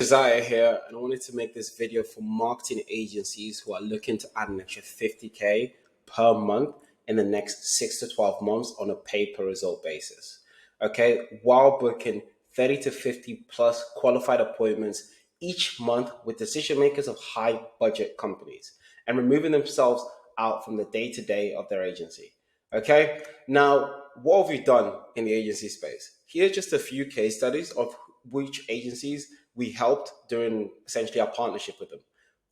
Josiah here, and I wanted to make this video for marketing agencies who are looking to add an extra 50K per month in the next 6 to 12 months on a pay per result basis. Okay, while booking 30 to 50 plus qualified appointments each month with decision makers of high budget companies and removing themselves out from the day to day of their agency. Okay, now what have we done in the agency space? Here's just a few case studies of which agencies we helped during essentially our partnership with them.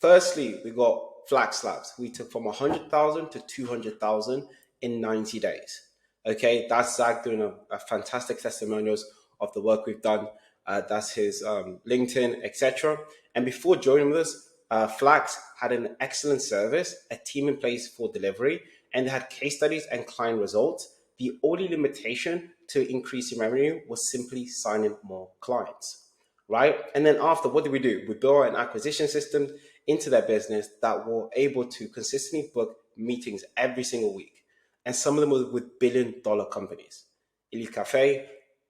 Firstly, we got Flag Slabs. We took from 100,000 to 200,000 in 90 days. Okay, that's Zach doing a fantastic testimonials of the work we've done. That's his LinkedIn, etc. And before joining with us, Flax had an excellent service, a team in place for delivery, and they had case studies and client results. The only limitation to increasing revenue was simply signing more clients, right? And then after, what did we do? We built an acquisition system into their business that were able to consistently book meetings every single week. And some of them were with billion-dollar companies, Elite Cafe,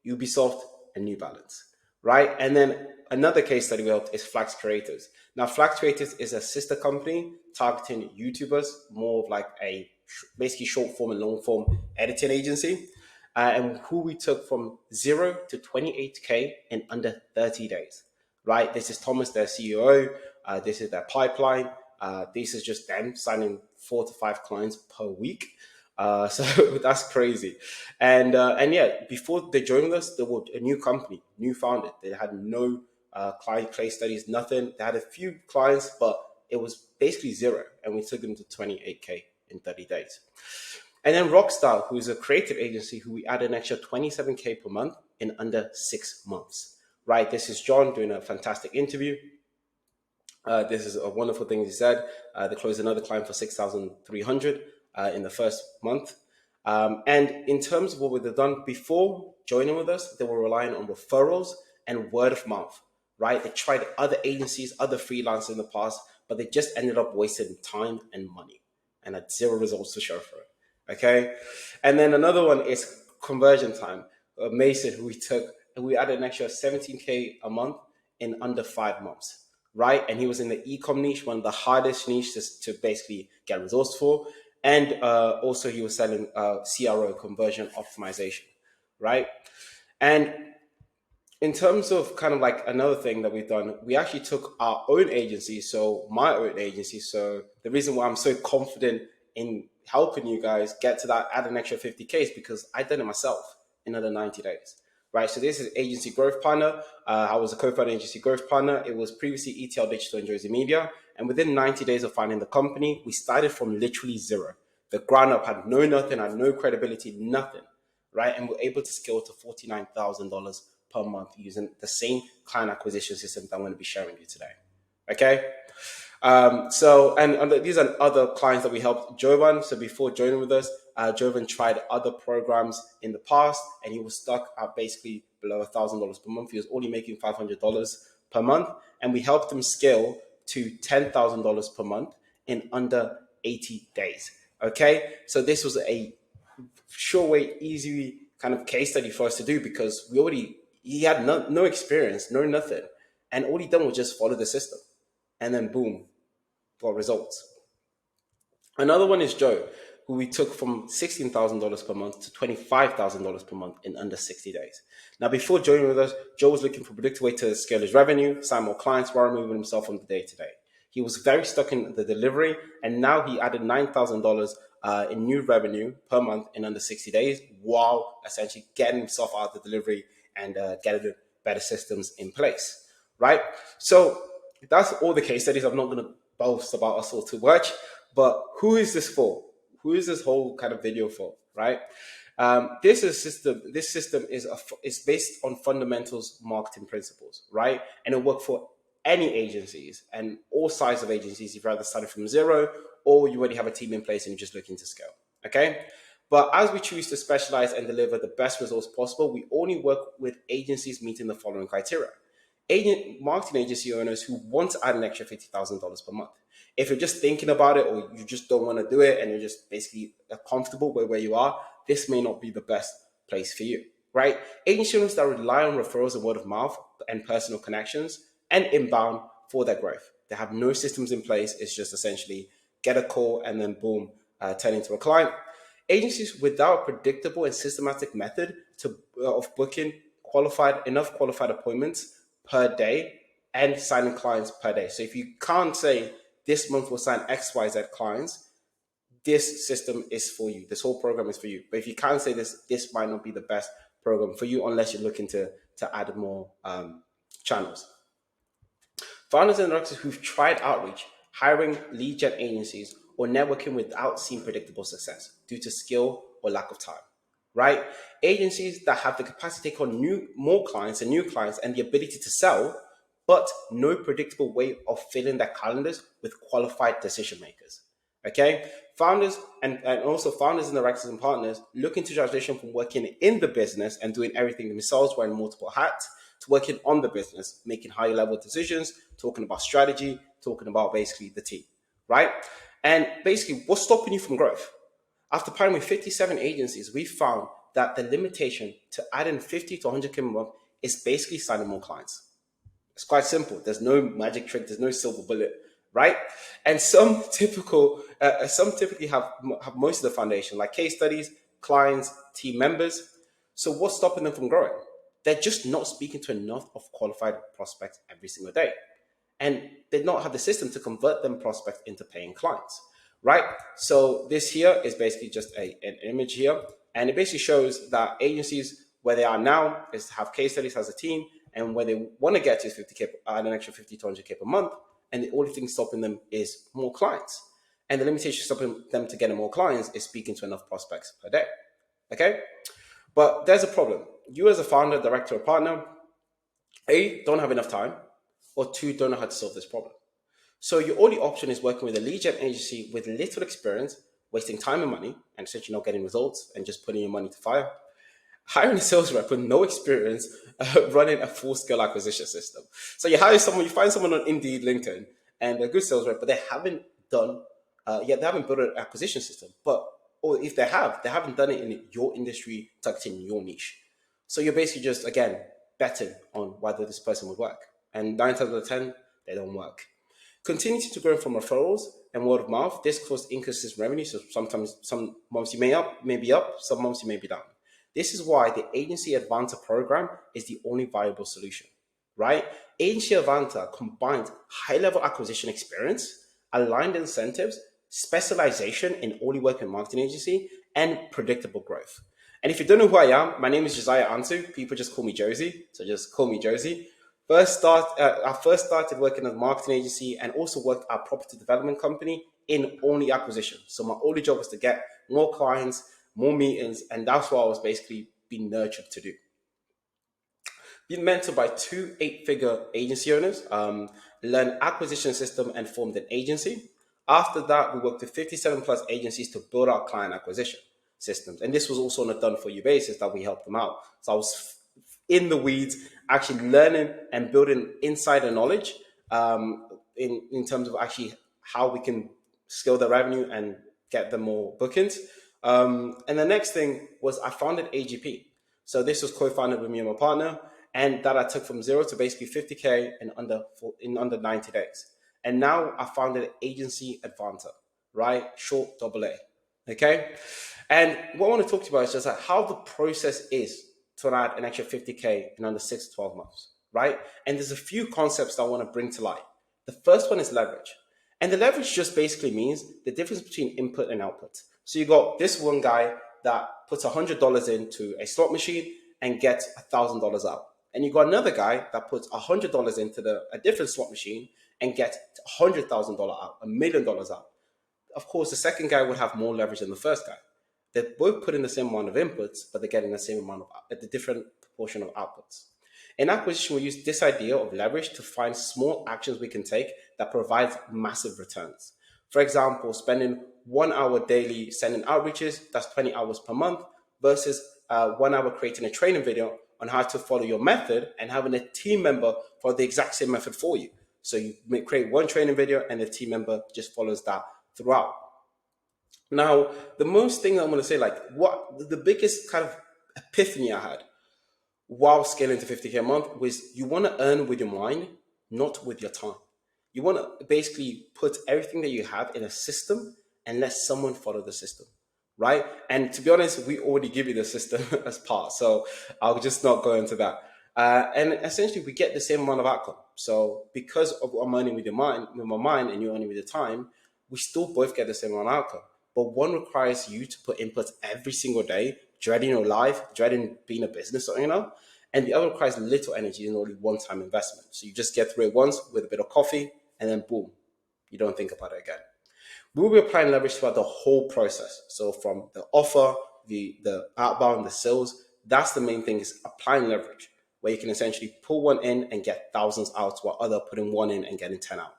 Ubisoft, and New Balance, right? And then another case study we helped is Flax Creators. Now, Flax Creators is a sister company targeting YouTubers, more of like a basically short form and long form editing agency, and who we took from 0 to 28K in under 30 days, right? This is Thomas, their CEO. This is their pipeline. This is just them signing 4 to 5 clients per week. So that's crazy. And yeah, before they joined us, they were a new company, new founded. They had no client case studies, nothing. They had a few clients, but it was basically zero. And we took them to 28K in 30 days. And then Rockstar, who is a creative agency, who we added an extra 27K per month in under 6 months, right? This is John doing a fantastic interview. This is a wonderful thing he said. They closed another client for 6,300 in the first month. And in terms of what we've done before joining with us, they were relying on referrals and word of mouth, right? They tried other agencies, other freelancers in the past, but they just ended up wasting time and money and had zero results to show for it. Okay. And then another one is conversion time. Mason, who we took, and we added an extra 17K a month in under 5 months, right? And he was in the e-com niche, one of the hardest niches to basically get results for. And also he was selling CRO, conversion optimization, right? And in terms of kind of like another thing that we've done, we actually took our own agency, so my own agency. So the reason why I'm so confident in helping you guys get to that, add an extra 50K is because I did it myself in under 90 days, right? So this is Agency Growth Partner. I was a co-founder Agency Growth Partner. It was previously ETL Digital and Jozy Media. And within 90 days of finding the company, we started from literally zero. The ground up, had no nothing, had no credibility, nothing, right? And we're able to scale to $49,000 per month using the same client acquisition system that I'm going to be sharing with you today. Okay. And these are other clients that we helped Jovan. So before joining with us, Jovan tried other programs in the past and he was stuck at basically below $1,000 per month. He was only making $500 per month. And we helped him scale to $10,000 per month in under 80 days. Okay. So this was a sure way, easy kind of case study for us to do because he had no experience, no nothing. And all he done was just follow the system. And then boom, got results. Another one is Joe, who we took from $16,000 per month to $25,000 per month in under 60 days. Now, before joining with us, Joe was looking for a predictive way to scale his revenue, sign more clients while removing himself from the day to day. He was very stuck in the delivery, and now he added $9,000 in new revenue per month in under 60 days while essentially getting himself out of the delivery and getting better systems in place, right? So that's all the case studies. I'm not going to boast about us all too much, but who is this for? Who is this whole kind of video for, right? This system is based on fundamentals marketing principles, right? And it works for any agencies and all sizes of agencies. You've either started from zero or you already have a team in place and you're just looking to scale, okay? But as we choose to specialize and deliver the best results possible, we only work with agencies meeting the following criteria. Marketing agency owners who want to add an extra $50,000 per month. If you're just thinking about it or you just don't want to do it and you're just basically comfortable where you are, this may not be the best place for you, right? Agency owners that rely on referrals and word of mouth and personal connections, and inbound for their growth. They have no systems in place. It's just essentially get a call and then boom, turn into a client. Agencies without a predictable and systematic method of booking enough qualified appointments per day and signing clients per day. So if you can't say this month we'll sign XYZ clients, this system is for you. This whole program is for you. But if you can't say this might not be the best program for you unless you're looking to add more channels. Founders and directors who've tried outreach, hiring lead gen agencies, or networking without seeing predictable success due to skill or lack of time, right? Agencies that have the capacity to take on more clients and new clients and the ability to sell, but no predictable way of filling their calendars with qualified decision makers. Okay, founders and also founders and directors and partners looking to transition from working in the business and doing everything themselves, wearing multiple hats, to working on the business, making high level decisions, talking about strategy, talking about basically the team, right? And basically, what's stopping you from growth? After partnering with 57 agencies, we found that the limitation to adding 50 to 100K a month is basically signing more clients. It's quite simple. There's no magic trick. There's no silver bullet, right? And some typically have most of the foundation, like case studies, clients, team members. So what's stopping them from growing? They're just not speaking to enough of qualified prospects every single day, and they don't have the system to convert them prospects into paying clients, right? So this here is basically just an image here, and it basically shows that agencies where they are now is to have case studies as a team, and where they want to get to is 50K, add an extra 50 to 100K per month, and the only thing stopping them is more clients. And the limitation stopping them to getting more clients is speaking to enough prospects per day, okay? But there's a problem. You as a founder, director, or partner, A, don't have enough time, or two, don't know how to solve this problem. So your only option is working with a lead gen agency with little experience, wasting time and money, and essentially not getting results and just putting your money to fire. Hiring a sales rep with no experience running a full-scale acquisition system. So you hire someone, you find someone on Indeed, LinkedIn, and they're a good sales rep, but they haven't done, they haven't built an acquisition system. Or if they haven't done it in your industry, tucked in your niche. So you're basically just, again, betting on whether this person would work. And 9 times out of 10, they don't work. Continuing to grow from referrals and word of mouth, this caused inconsistent revenue. So sometimes, some months you may be up, some months you may be down. This is why the Agency Advanta program is the only viable solution, right? Agency Advanta combines high-level acquisition experience, aligned incentives, specialization in only working marketing agency, and predictable growth. And if you don't know who I am, my name is Josiah Antu. People just call me Jozy, so just call me Jozy. I first started working at a marketing agency and also worked at a property development company in only acquisition. So my only job was to get more clients, more meetings, and that's what I was basically being nurtured to do. Been mentored by two 8-figure agency owners, learned acquisition system and formed an agency. After that, we worked with 57 plus agencies to build our client acquisition systems. And this was also on a done for you basis that we helped them out. So I was in the weeds, actually learning and building insider knowledge in terms of actually how we can scale the revenue and get them more bookings. And the next thing was I founded AGP. So this was co-founded with me and my partner, and that I took from zero to basically 50K in under 90 days. And now I founded Agency Advanta, right? Short AA. Okay. And what I want to talk to you about is just like how the process is to add an extra 50K in under 6 to 12 months, right? And there's a few concepts that I want to bring to light. The first one is leverage. And the leverage just basically means the difference between input and output. So you got this one guy that puts $100 into a slot machine and gets $1,000 out. And you got another guy that puts $100 into a different slot machine and gets $100,000 out, $1 million out. Of course, the second guy would have more leverage than the first guy. They're both putting the same amount of inputs, but they're getting the same amount of the different proportion of outputs. In acquisition, we use this idea of leverage to find small actions we can take that provides massive returns. For example, spending 1 hour daily sending outreaches, that's 20 hours per month, versus 1 hour creating a training video on how to follow your method and having a team member follow the exact same method for you. So you may create one training video and the team member just follows that throughout. Now, the most thing I'm going to say, like what the biggest kind of epiphany I had while scaling to 50K a month was you want to earn with your mind not with your time. You want to basically put everything that you have in a system and let someone follow the system, right? And to be honest, we already give you the system as part, so I'll just not go into that. And essentially, we get the same amount of outcome. So because of I'm earning with my mind, and you're earning with your time, we still both get the same amount of outcome. But one requires you to put input every single day, dreading your life, dreading being a business owner, and the other requires little energy and only one-time investment. So you just get through it once with a bit of coffee, and then boom, you don't think about it again. We'll be applying leverage throughout the whole process. So from the offer, the outbound, the sales, that's the main thing, is applying leverage, where you can essentially pull one in and get thousands out, while other putting one in and getting 10 out.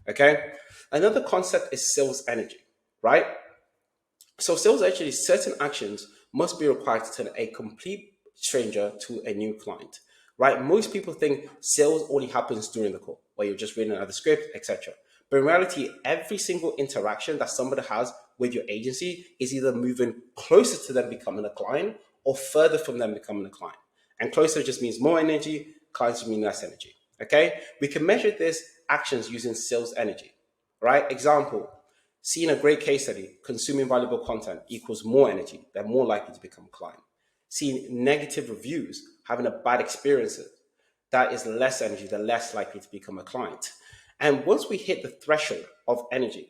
Okay. Another concept is sales energy, right? So sales actually, certain actions must be required to turn a complete stranger to a new client, right? Most people think sales only happens during the call, where you're just reading out the script, etc. But in reality, every single interaction that somebody has with your agency is either moving closer to them becoming a client or further from them becoming a client. And closer just means more energy, clients mean less energy. Okay? We can measure this actions using sales energy, right? Example, seeing a great case study, consuming valuable content equals more energy. They're more likely to become a client. Seeing negative reviews, having a bad experiences, that is less energy. They're less likely to become a client. And once we hit the threshold of energy,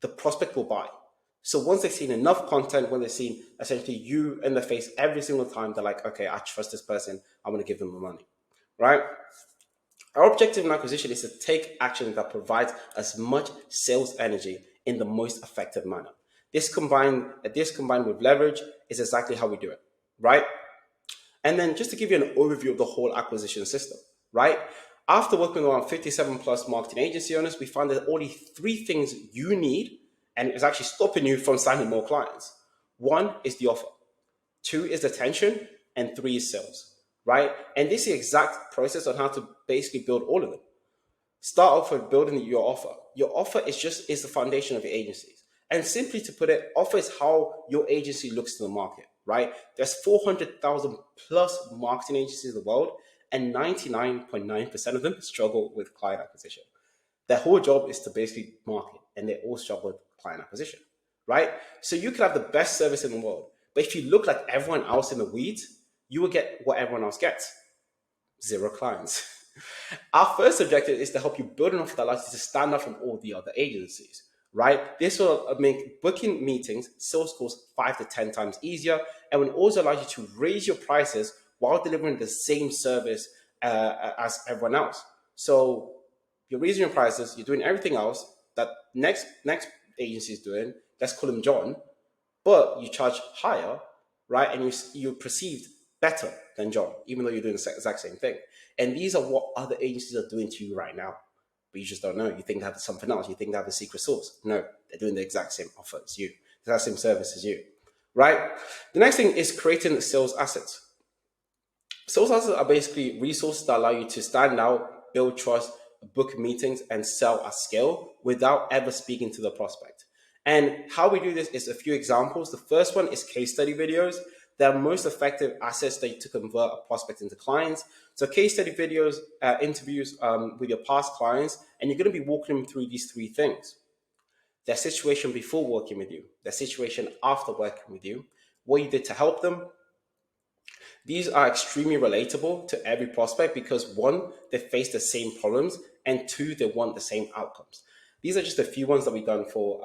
the prospect will buy. So once they've seen enough content, when they've seen essentially you in the face every single time, they're like, okay, I trust this person. I'm going to give them the money, right? Our objective in acquisition is to take action that provides as much sales energy in the most effective manner. This combined with leverage is exactly how we do it, right? And then just to give you an overview of the whole acquisition system, right? After working with around 57 plus marketing agency owners, we found that only three things you need, and it's actually stopping you from signing more clients. One is the offer, two is attention, and three is sales, right? And this is the exact process on how to basically build all of them. Start off with building your offer. Your offer is the foundation of your agencies. And simply to put it, offer is how your agency looks to the market, right? There's 400,000 plus marketing agencies in the world, and 99.9% of them struggle with client acquisition. Their whole job is to basically market, and they all struggle with client acquisition, right? So you could have the best service in the world, but if you look like everyone else in the weeds, you will get what everyone else gets: zero clients. Our first objective is to help you build an offer that allows you to stand out from all the other agencies, right? This will make booking meetings, sales calls 5 to 10 times easier, and will also allow you to raise your prices while delivering the same service as everyone else. So you're raising your prices, you're doing everything else that next agency is doing. Let's call him John, but you charge higher, right? And you're perceived better than John, even though you're doing the exact same thing. And these are what other agencies are doing to you right now, but you just don't know. You think they have something else. You think they have a secret sauce. No, they're doing the exact same offer as you, the exact same service as you, right? The next thing is creating sales assets. Sales assets are basically resources that allow you to stand out, build trust, book meetings, and sell at scale without ever speaking to the prospect. And how we do this is a few examples. The first one is case study videos. They're most effective assets to convert a prospect into clients. So case study videos, interviews with your past clients, and you're going to be walking them through these three things: their situation before working with you, their situation after working with you, what you did to help them. These are extremely relatable to every prospect because one, they face the same problems, and two, they want the same outcomes. These are just a few ones that we've done for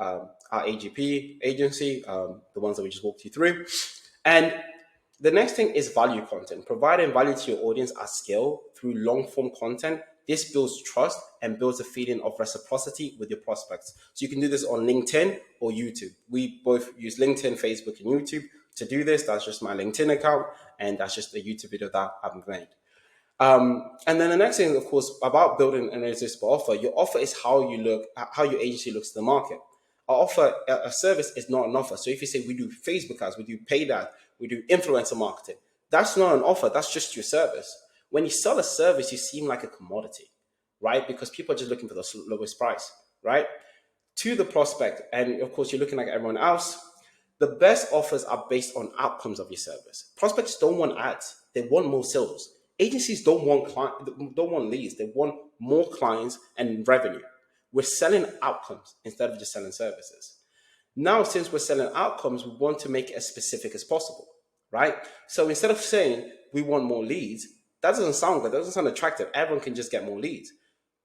our AGP agency, the ones that we just walked you through. And the next thing is value content. Providing value to your audience at scale through long form content. This builds trust and builds a feeling of reciprocity with your prospects. So you can do this on LinkedIn or YouTube. We both use LinkedIn, Facebook, and YouTube to do this. That's just my LinkedIn account, and that's just a YouTube video that I've made. And then the next thing, of course, about building an irresistible offer. Your offer is how you look, how your agency looks to the market. Our offer, a service is not an offer. So if you say we do Facebook ads, we do paid ads, we do influencer marketing, that's not an offer. That's just your service. When you sell a service, you seem like a commodity, right? Because people are just looking for the lowest price, right? To the prospect, and of course, you're looking like everyone else. The best offers are based on outcomes of your service. Prospects don't want ads; they want more sales. Agencies don't want leads; they want more clients and revenue. We're selling outcomes instead of just selling services. Now, since we're selling outcomes, we want to make it as specific as possible, right? So instead of saying we want more leads, that doesn't sound good. That doesn't sound attractive. Everyone can just get more leads.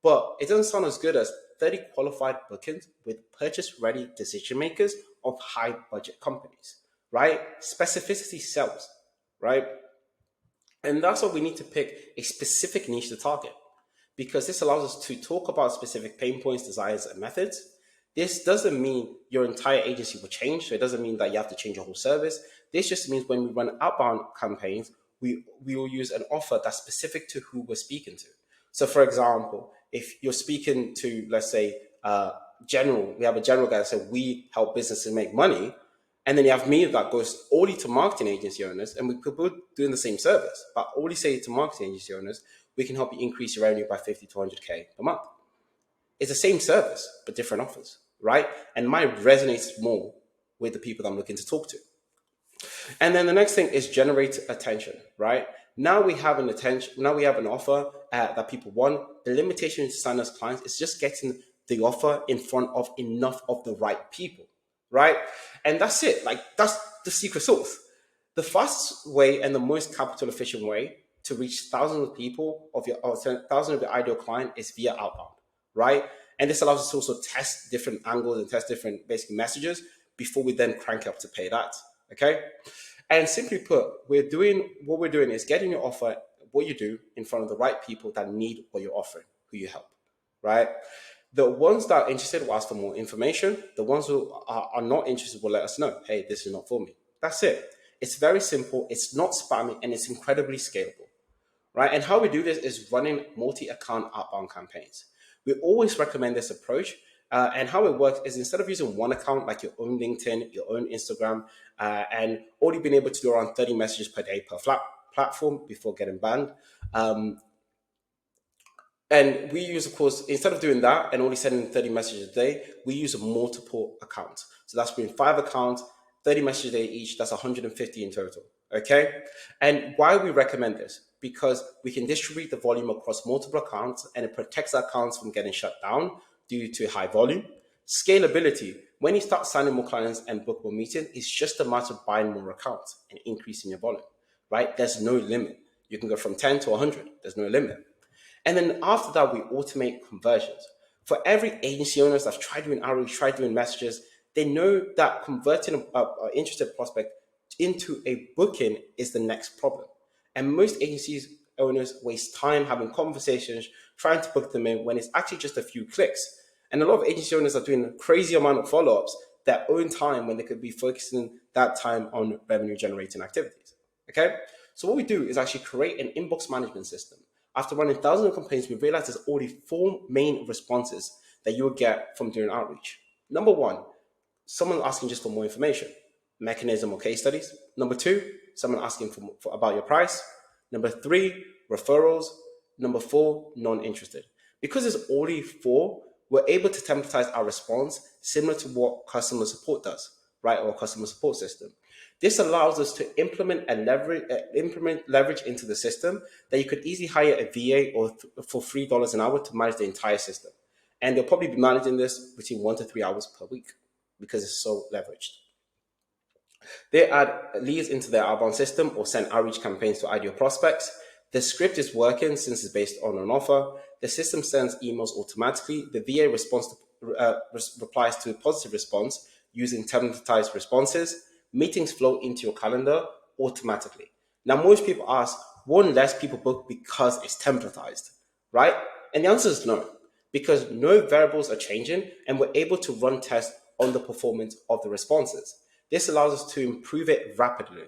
But it doesn't sound as good as 30 qualified bookings with purchase ready decision makers of high budget companies, right? Specificity sells, right? And that's why we need to pick a specific niche to target, because this allows us to talk about specific pain points, desires, and methods. This doesn't mean your entire agency will change. So it doesn't mean that you have to change your whole service. This just means when we run outbound campaigns, we will use an offer that's specific to who we're speaking to. So, for example, if you're speaking to, let's say, general, we have a general guy that said, we help businesses make money. And then you have me that goes only to marketing agency owners, and we could both doing the same service, but only say to marketing agency owners, we can help you increase your revenue by 50 to 100K per month. It's the same service, but different offers, right? And mine resonates more with the people that I'm looking to talk to. And then the next thing is generate attention, right? Now we have an attention. Now we have an offer that people want. The limitation to sign as clients is just getting the offer in front of enough of the right people, right? And that's it. Like, that's the secret sauce. The fastest way and the most capital efficient way to reach thousands of people of your or thousands of your ideal client is via outbound, right? And this allows us to also test different angles and test different basic messages before we then crank up to paid ads. Okay. And simply put, what we're doing is getting your offer, what you do, in front of the right people that need what you're offering, who you help, right? The ones that are interested will ask for more information. The ones who are not interested will let us know, hey, this is not for me. That's it. It's very simple. It's not spammy, and it's incredibly scalable, right? And how we do this is running multi-account outbound campaigns. We always recommend this approach. And how it works is, instead of using one account like your own LinkedIn, your own Instagram, and only being able to do around 30 messages per day per platform before getting banned. And we use, of course, instead of doing that and only sending 30 messages a day, we use multiple accounts. So that's been 5 accounts, 30 messages a day each. That's 150 in total. Okay. And why we recommend this? Because we can distribute the volume across multiple accounts, and it protects our accounts from getting shut down due to high volume. Scalability. When you start signing more clients and book more meetings, it's just a matter of buying more accounts and increasing your volume, right? There's no limit. You can go from 10 to 100. There's no limit. And then after that, we automate conversions. For every agency owners that's tried doing outreach, tried doing messages, they know that converting an interested prospect into a booking is the next problem. And most agencies owners waste time having conversations, trying to book them in when it's actually just a few clicks. And a lot of agency owners are doing a crazy amount of follow-ups their own time when they could be focusing that time on revenue generating activities. Okay. So what we do is actually create an inbox management system. After running thousands of campaigns, we realized there's already 4 main responses that you will get from doing outreach. Number 1, someone asking just for more information, mechanism or case studies. Number 2, someone asking for about your price. Number 3, referrals. Number 4, non-interested. Because there's already 4, we're able to templatize our response similar to what customer support does, right? Or customer support system. This allows us to implement leverage into the system that you could easily hire a VA or for $3 an hour to manage the entire system. And they'll probably be managing this between 1 to 3 hours per week because it's so leveraged. They add leads into their outbound system or send outreach campaigns to ideal prospects. The script is working since it's based on an offer. The system sends emails automatically. The VA replies to a positive response using templatized responses. Meetings flow into your calendar automatically. Now, most people ask, won't less people book because it's templatized, right? And the answer is no, because no variables are changing, and we're able to run tests on the performance of the responses. This allows us to improve it rapidly.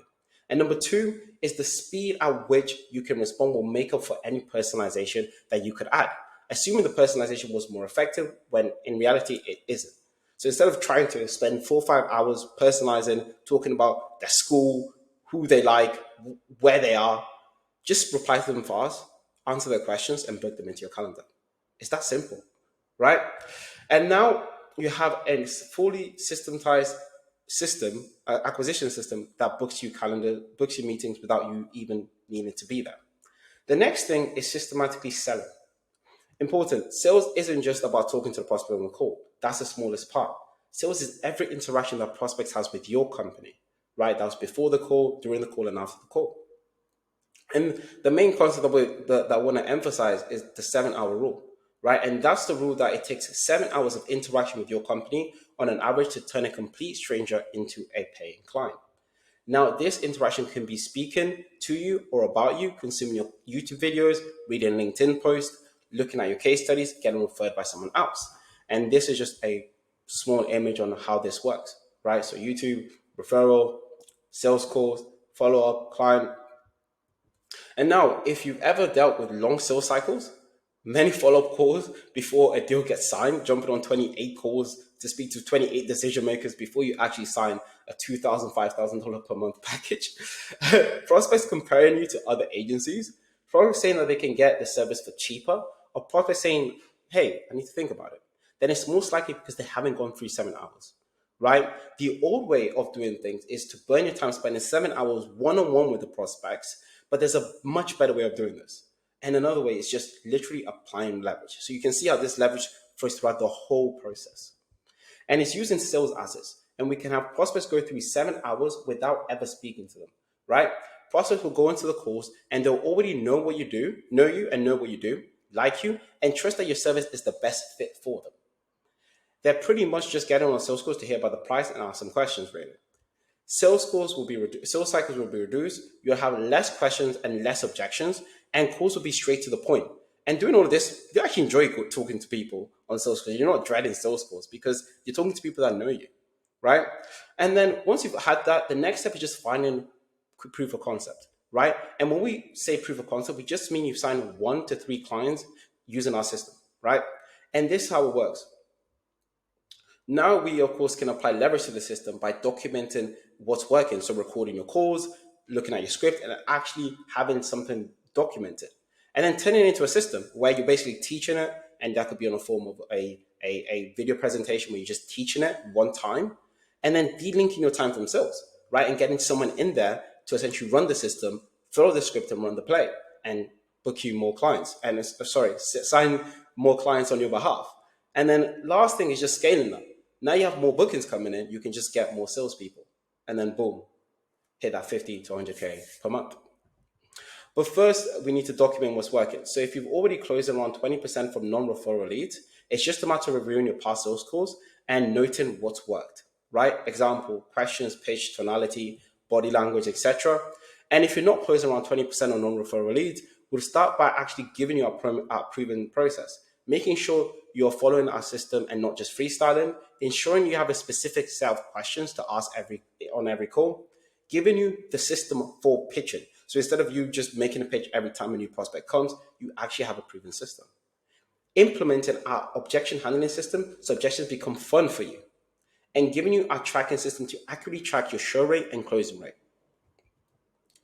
And number 2 is the speed at which you can respond will make up for any personalization that you could add, assuming the personalization was more effective when in reality it isn't. So instead of trying to spend 4 or 5 hours personalizing, talking about their school, who they like, where they are, just reply to them fast, answer their questions, and book them into your calendar. It's that simple, right? And now you have a fully systematized system, acquisition system that books you meetings without you even needing to be there. The next thing is systematically selling. Important. Sales isn't just about talking to the prospect on the call. That's the smallest part. Sales is every interaction that prospects has with your company, right? That was before the call, during the call, and after the call. And the main concept that I want to emphasize is the 7 hour rule, right? And that's the rule that it takes 7 hours of interaction with your company on an average to turn a complete stranger into a paying client. Now, this interaction can be speaking to you or about you, consuming your YouTube videos, reading LinkedIn posts, looking at your case studies, getting referred by someone else. And this is just a small image on how this works, right? So YouTube, referral, sales calls, follow up, client, and now, if you've ever dealt with long sales cycles, many follow up calls before a deal gets signed, jumping on 28 calls to speak to 28 decision makers before you actually sign a $2,000, $5,000 per month package, prospects comparing you to other agencies, prospects saying that they can get the service for cheaper, or prospects saying, hey, I need to think about it, then it's most likely because they haven't gone through 7 hours, right? The old way of doing things is to burn your time spending 7 hours one on one with the prospects, but there's a much better way of doing this. And another way is just literally applying leverage. So you can see how this leverage flows throughout the whole process. And it's used in sales assets. And we can have prospects go through 7 hours without ever speaking to them, right? Prospects will go into the calls and they'll already know what you do, know you and know what you do, like you, and trust that your service is the best fit for them. They're pretty much just getting on sales calls to hear about the price and ask some questions, really. Sales cycles will be reduced. You'll have less questions and less objections, and calls will be straight to the point. And doing all of this, you actually enjoy talking to people on sales calls. You're not dreading sales calls because you're talking to people that know you, right? And then once you've had that, the next step is just finding proof of concept, right? And when we say proof of concept, we just mean you've signed 1 to 3 clients using our system, right? And this is how it works. Now we, of course, can apply leverage to the system by documenting what's working. So recording your calls, looking at your script, and actually having something documented. And then turning it into a system where you're basically teaching it, and that could be on a form of a video presentation where you're just teaching it one time, and then delinking your time from sales, right? And getting someone in there to essentially run the system, follow the script, and run the play, and book you more clients. And sign more clients on your behalf. And then last thing is just scaling that. Now you have more bookings coming in, you can just get more salespeople. And then boom, hit that 50 to 100K per month. But first, we need to document what's working. So if you've already closed around 20% from non-referral leads, it's just a matter of reviewing your past sales calls and noting what's worked, right? Example, questions, pitch, tonality, body language, etc. And if you're not closing around 20% on non-referral leads, we'll start by actually giving you our proven process, making sure you're following our system and not just freestyling, ensuring you have a specific set of questions to ask on every call, giving you the system for pitching. So instead of you just making a pitch every time a new prospect comes, you actually have a proven system. Implementing our objection handling system so objections become fun for you. And giving you our tracking system to accurately track your show rate and closing rate.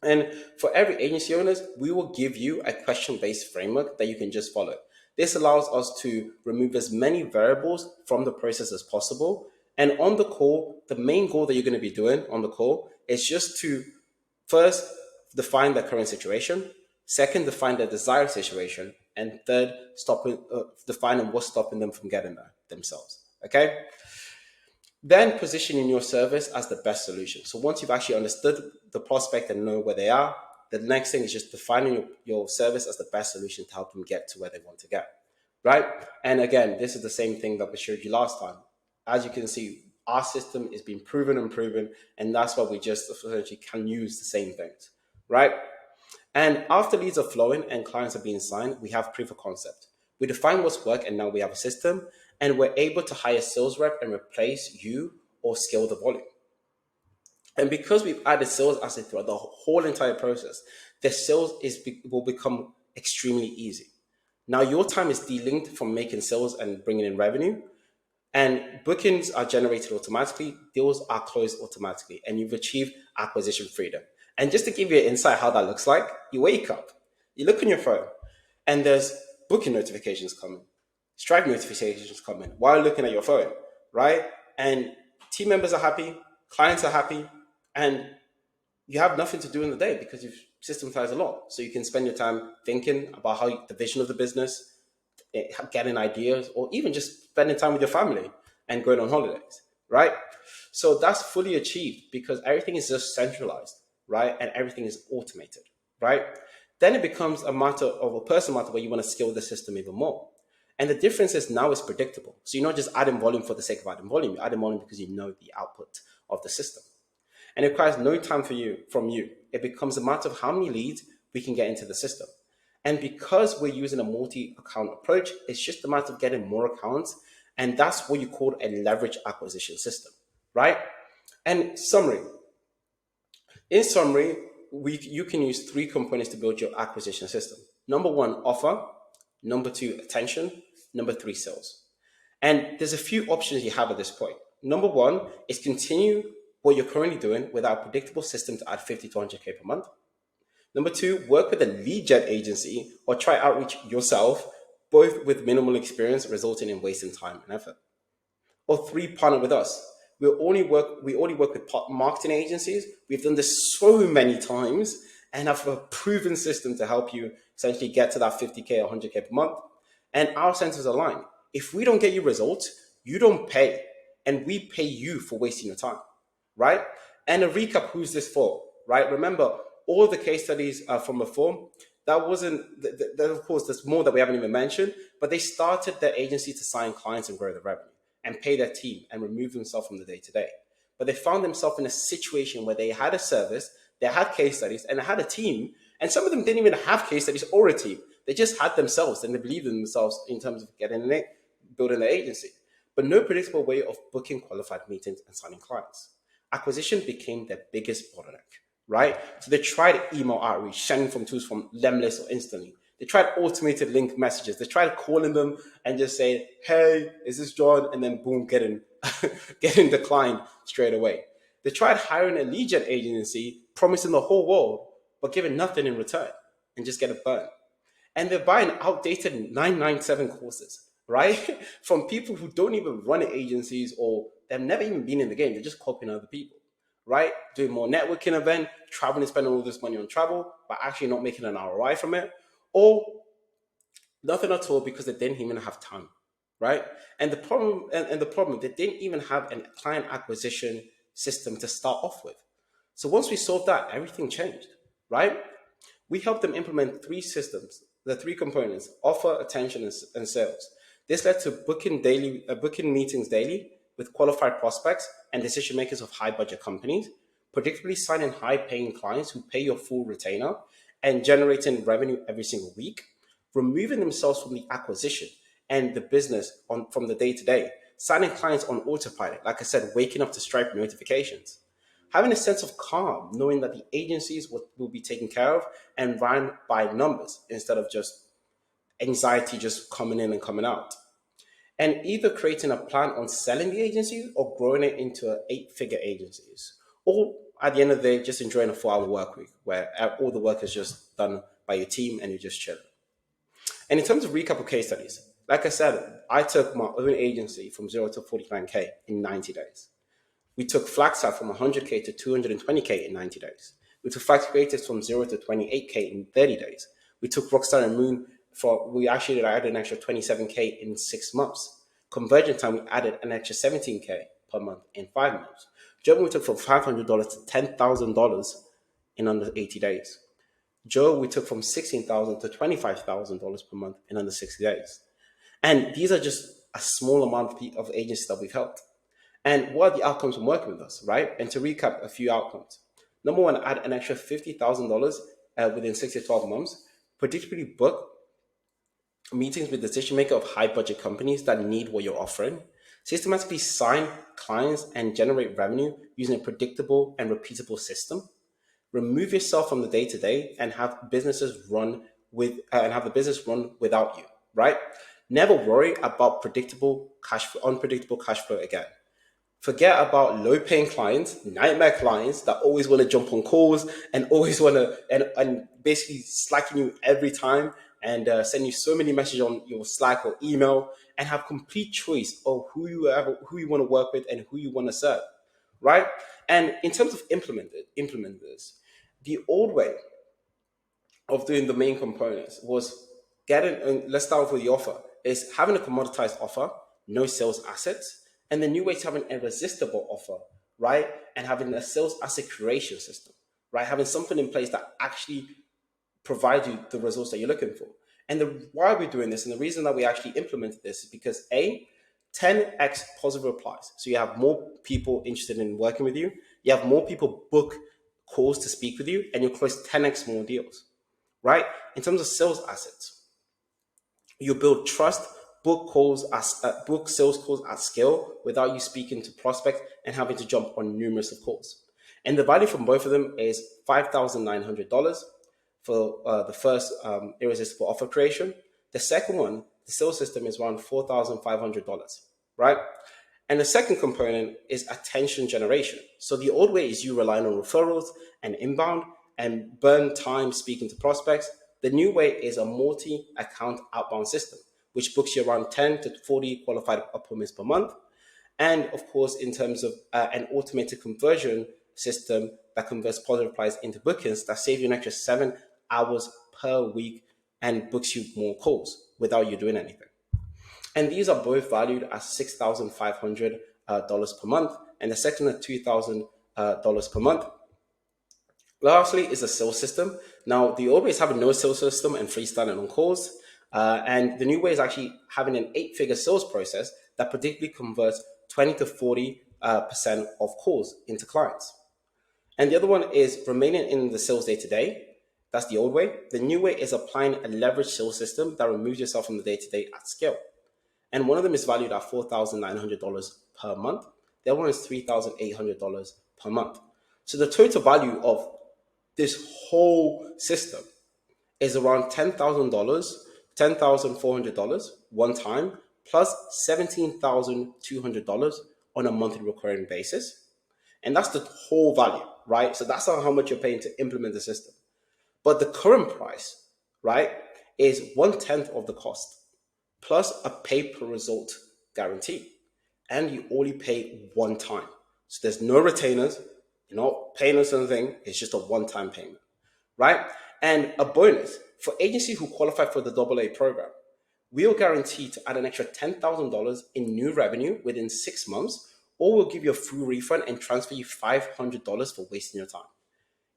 And for every agency owners, we will give you a question-based framework that you can just follow. This allows us to remove as many variables from the process as possible. And on the call, the main goal that you're going to be doing on the call is just to first define the current situation, second, define the desired situation, and third, defining what's stopping them from getting there themselves. Okay? Then positioning your service as the best solution. So once you've actually understood the prospect and know where they are, the next thing is just defining your service as the best solution to help them get to where they want to get, right? And again, this is the same thing that we showed you last time. As you can see, our system is being proven and proven, and that's why we just essentially can use the same things, right? And after leads are flowing and clients are being signed, we have proof of concept. We define what's work, and now we have a system, and we're able to hire a sales rep and replace you or scale the volume. And because we've added sales asset throughout the whole entire process, the sales will become extremely easy. Now your time is delinked from making sales and bringing in revenue, and bookings are generated automatically, deals are closed automatically, and you've achieved acquisition freedom. And just to give you an insight how that looks like, you wake up, you look on your phone, and there's booking notifications coming, Stripe notifications coming while looking at your phone, right? And team members are happy, clients are happy, and you have nothing to do in the day because you've systematized a lot. So you can spend your time thinking about how the vision of the business, getting ideas, or even just spending time with your family and going on holidays, right? So that's fully achieved because everything is just centralized, right? And everything is automated, right? Then it becomes a matter of a personal matter where you want to scale the system even more. And the difference is now it's predictable. So you're not just adding volume for the sake of adding volume. You're adding volume because you know the output of the system. And it requires no time from you. It becomes a matter of how many leads we can get into the system. And because we're using a multi-account approach, it's just a matter of getting more accounts. And that's what you call a leverage acquisition system, right? And in summary, you can use three components to build your acquisition system. Number one, offer. Number two, attention. Number three, sales. And there's a few options you have at this point. Number one is continue what you're currently doing without a predictable system to add 50 to 100K per month. Number two, work with a lead gen agency or try outreach yourself, both with minimal experience, resulting in wasting time and effort. Or three, partner with us. We only work with marketing agencies. We've done this so many times and have a proven system to help you essentially get to that 50K or 100K per month. And our centers align. If we don't get you results, you don't pay, and we pay you for wasting your time, right? And a recap: who's this for, right? Remember, all the case studies from before. That wasn't, of course, there's more that we haven't even mentioned, but they started their agency to sign clients and grow the revenue and pay their team and remove themselves from the day to day. But they found themselves in a situation where they had a service, they had case studies, and they had a team. And some of them didn't even have case studies or a team. They just had themselves and they believed in themselves in terms of getting it, building their agency. But no predictable way of booking qualified meetings and signing clients. Acquisition became their biggest bottleneck, right? So they tried email outreach, sending from tools from Lemlist or Instantly. They tried automated link messages. They tried calling them and just saying, "Hey, is this John?" And then boom, getting getting declined straight away. They tried hiring a lead gen agency, promising the whole world, but giving nothing in return, and just get a burn. And they're buying outdated 997 courses, right? From people who don't even run agencies or they've never even been in the game. They're just copying other people, right? Doing more networking event, traveling, spending all this money on travel, but actually not making an ROI from it, or nothing at all because they didn't even have time, right? And the problem, they didn't even have a client acquisition system to start off with. So once we solved that, everything changed, right? We helped them implement three systems, the three components: offer, attention, and sales. This led to booking meetings daily with qualified prospects and decision makers of high budget companies, predictably signing high paying clients who pay your full retainer and generating revenue every single week, removing themselves from the acquisition and the business from the day to day, signing clients on autopilot, like I said, waking up to Stripe notifications, having a sense of calm, knowing that the agencies will be taken care of and run by numbers instead of just anxiety just coming in and coming out. And either creating a plan on selling the agency or growing it into an eight-figure agencies. Or at the end of the day, just enjoying a 4-hour work week where all the work is just done by your team and you're just chilling. And in terms of recap of case studies, like I said, I took my own agency from 0 to 49K in 90 days. We took Flagsat from 100K to 220K in 90 days. We took Flags Creatives from 0 to 28K in 30 days. We took Rockstar and Moon we actually added an extra 27K in 6 months. Conversion Time, we added an extra 17K per month in 5 months. Joe, we took from $500 to $10,000 in under 80 days. Joe, we took from $16,000 to $25,000 per month in under 60 days. And these are just a small amount of agencies that we've helped. And what are the outcomes from working with us, right? And to recap a few outcomes. Number one, add an extra $50,000 within 6 to 12 months. Predictably book meetings with decision maker of high budget companies that need what you're offering. Systematically sign clients and generate revenue using a predictable and repeatable system. Remove yourself from the day to day and have businesses run and have the business run without you, right? Never worry about unpredictable cash flow again. Forget about low paying clients, nightmare clients that always want to jump on calls and always want to, and basically slacking you every time and send you so many messages on your Slack or email and have complete choice of who you want to work with and who you want to serve, right? And in terms of implement this, the old way of doing the main components was let's start off with the offer. is having a commoditized offer, no sales assets, and the new way is having a irresistible offer, right? And having a sales asset creation system, right? Having something in place that actually provide you the results that you're looking for. And the why we're doing this and the reason that we actually implemented this is because A, 10x positive replies. So you have more people interested in working with you, you have more people book calls to speak with you, and you close 10x more deals, right? In terms of sales assets, you build trust, book sales calls at scale without you speaking to prospects and having to jump on numerous of calls. And the value from both of them is $5,900 for the first irresistible offer creation. The second one, the sales system, is around $4,500, right? And the second component is attention generation. So the old way is you relying on referrals and inbound and burn time speaking to prospects. The new way is a multi-account outbound system, which books you around 10 to 40 qualified appointments per month. And of course, in terms of an automated conversion system that converts positive replies into bookings, that saves you an extra 7 hours per week and books you more calls without you doing anything. And these are both valued at $6,500 per month, and the second at $2,000 per month. Lastly is the sales system. Now, the old way is having no sales system and freestyling on calls. And the new way is actually having an 8-figure sales process that predictably converts 20 to 40% of calls into clients. And the other one is remaining in the sales day to day. That's the old way. The new way is applying a leverage sales system that removes yourself from the day to day at scale. And one of them is valued at $4,900 per month. The other one is $3,800 per month. So the total value of this whole system is around $10,000, $10,400 one time, plus $17,200 on a monthly recurring basis. And that's the whole value, right? So that's how much you're paying to implement the system. But the current price, right, is 1/10 of the cost plus a pay per result guarantee. And you only pay one time. So there's no retainers, you're not paying us anything, it's just a one-time payment, right? And a bonus for agencies who qualify for the AA program, we'll guarantee to add an extra $10,000 in new revenue within 6 months, or we'll give you a full refund and transfer you $500 for wasting your time.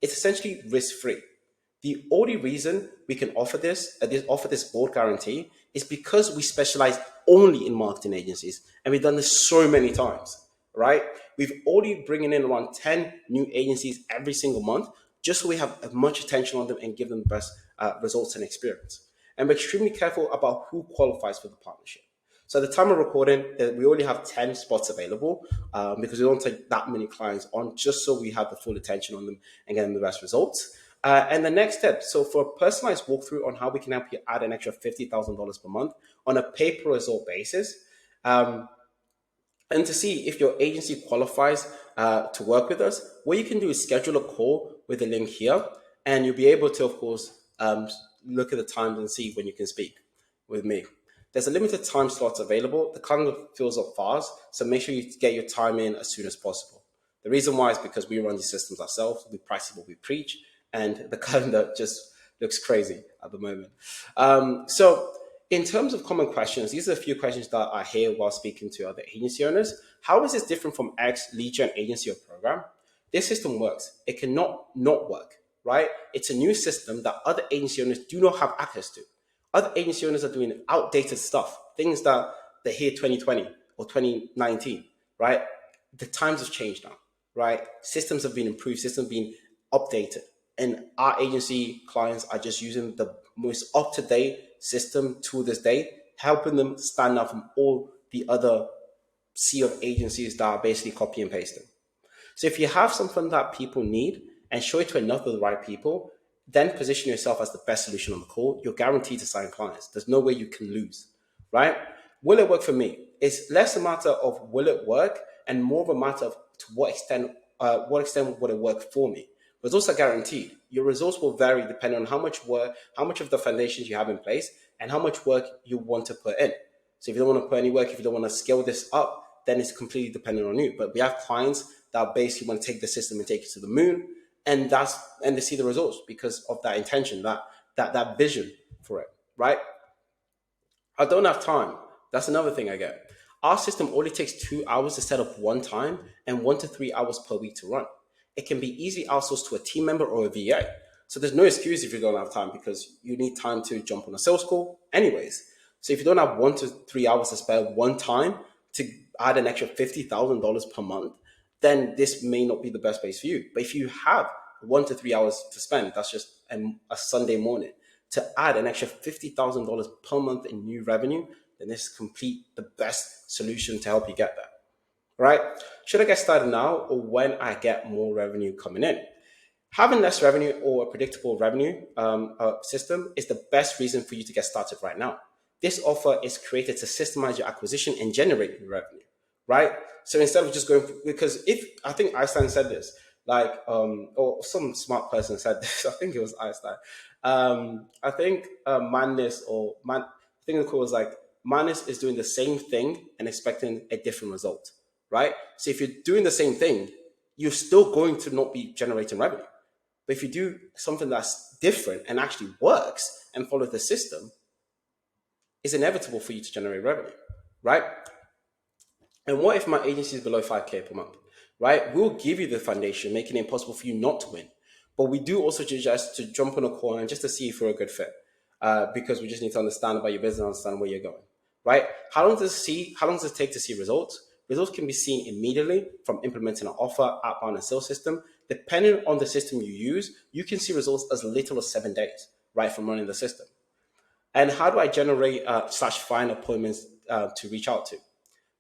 It's essentially risk-free. The only reason we can offer this board guarantee is because we specialize only in marketing agencies, and we've done this so many times, right? We've already bringing in around 10 new agencies every single month, just so we have as much attention on them and give them the best results and experience. And we're extremely careful about who qualifies for the partnership. So at the time of recording, we only have 10 spots available because we don't take that many clients on, just so we have the full attention on them and get them the best results. And the next step, so for a personalized walkthrough on how we can help you add an extra $50,000 per month on a pay-per-result basis, and to see if your agency qualifies to work with us, what you can do is schedule a call with the link here, and you'll be able to, of course, look at the times and see when you can speak with me. There's a limited time slots available. The calendar fills up fast, so make sure you get your time in as soon as possible. The reason why is because we run these systems ourselves, we practice what we preach, and the calendar just looks crazy at the moment. So in terms of common questions, these are a few questions that I hear while speaking to other agency owners. How is this different from X lead gen agency or program? This system works. It cannot not work, right? It's a new system that other agency owners do not have access to. Other agency owners are doing outdated stuff, things that they hear 2020 or 2019, right? The times have changed now, right? Systems have been improved, systems have been updated. And our agency clients are just using the most up-to-date system to this day, helping them stand out from all the other sea of agencies that are basically copy and pasting. So if you have something that people need and show it to enough of the right people, then position yourself as the best solution on the call. You're guaranteed to sign clients. There's no way you can lose, right? Will it work for me? It's less a matter of will it work and more of a matter of to what extent would it work for me. Results are guaranteed. Your results will vary depending on how much work, how much of the foundations you have in place, and how much work you want to put in. So if you don't want to put any work, if you don't want to scale this up, then it's completely dependent on you. But we have clients that basically want to take the system and take it to the moon, and they see the results because of that intention, that vision for it, right? I don't have time. That's another thing I get. Our system only takes 2 hours to set up one time and 1 to 3 hours per week to run. It can be easily outsourced to a team member or a VA. So there's no excuse if you don't have time because you need time to jump on a sales call anyways. So if you don't have 1 to 3 hours to spare one time to add an extra $50,000 per month, then this may not be the best place for you. But if you have 1 to 3 hours to spend, that's just a Sunday morning, to add an extra $50,000 per month in new revenue, then this is complete the best solution to help you get there. Right? Should I get started now or when I get more revenue coming in? Having less revenue or a predictable revenue system is the best reason for you to get started right now. This offer is created to systemize your acquisition and generate new revenue, right? So instead of just going, because if I think Einstein said this, like, or some smart person said this, I think it was Einstein. I think madness or man, I think the quote was like, madness is doing the same thing and expecting a different result, right? So if you're doing the same thing, you're still going to not be generating revenue. But if you do something that's different and actually works and follow the system, it's inevitable for you to generate revenue, right? And what if my agency is below 5K per month, right? We'll give you the foundation, making it impossible for you not to win. But we do also suggest to jump on a call and just to see if you're a good fit, because we just need to understand about your business, understand where you're going, right? How long does it take to see results? Results can be seen immediately from implementing an offer, outbound, and sales system. Depending on the system you use, you can see results as little as 7 days, right, from running the system. And how do I generate slash find appointments to reach out to?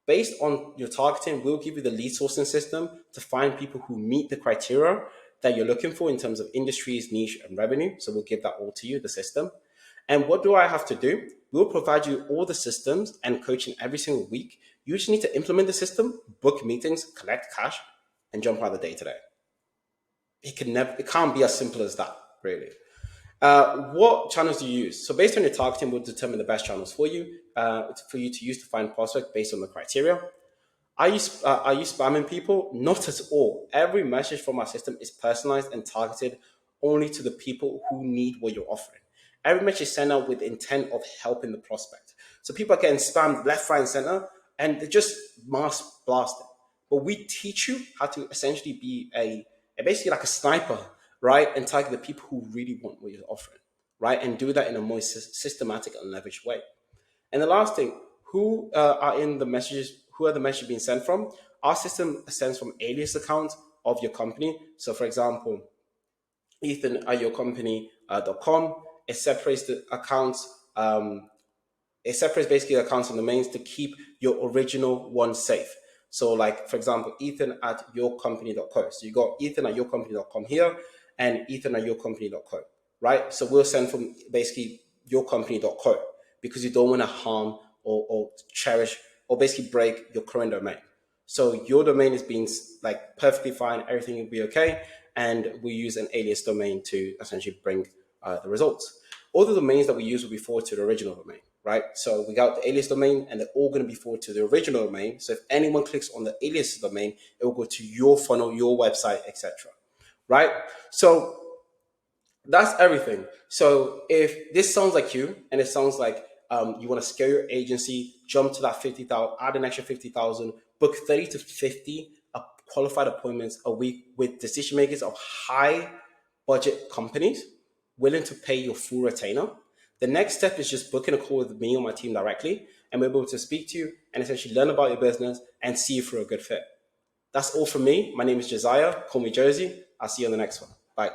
Based on your targeting, we'll give you the lead sourcing system to find people who meet the criteria that you're looking for in terms of industries, niche, and revenue. So we'll give that all to you, the system. And what do I have to do? We'll provide you all the systems and coaching every single week. You just need to implement the system, book meetings, collect cash, and jump out of the day to day. It can't be as simple as that, really. What channels do you use? So based on your targeting, we'll determine the best channels for you to use to find prospects based on the criteria. Are you spamming people? Not at all. Every message from our system is personalized and targeted only to the people who need what you're offering. Every message is sent out with intent of helping the prospect. So people are getting spammed left, right, and center, and they're just mass blasted. But we teach you how to essentially be basically like a sniper, right? And target the people who really want what you're offering, right? And do that in a more systematic and leveraged way. And the last thing, who are the messages being sent from? Our system sends from alias accounts of your company. So for example, Ethan at yourcompany.com. It separates the accounts. It separates basically the accounts and domains to keep your original one safe. So like, for example, Ethan at yourcompany.co. So you got Ethan at yourcompany.com here and Ethan at yourcompany.co, right? So we'll send from basically yourcompany.co because you don't want to harm or cherish or basically break your current domain. So your domain is being like perfectly fine, everything will be okay, and we use an alias domain to essentially bring the results. All the domains that we use will be forwarded to the original domain, right? So we got the alias domain, and they're all going to be forwarded to the original domain. So if anyone clicks on the alias domain, it will go to your funnel, your website, etc. Right? So that's everything. So if this sounds like you, and it sounds like you want to scale your agency, jump to that 50,000, add an extra 50,000, book 30 to 50 qualified appointments a week with decision makers of high budget companies willing to pay your full retainer. The next step is just booking a call with me or my team directly, and we're able to speak to you and essentially learn about your business and see if you're a good fit. That's all from me. My name is Josiah. Call me Jozy. I'll see you on the next one. Bye.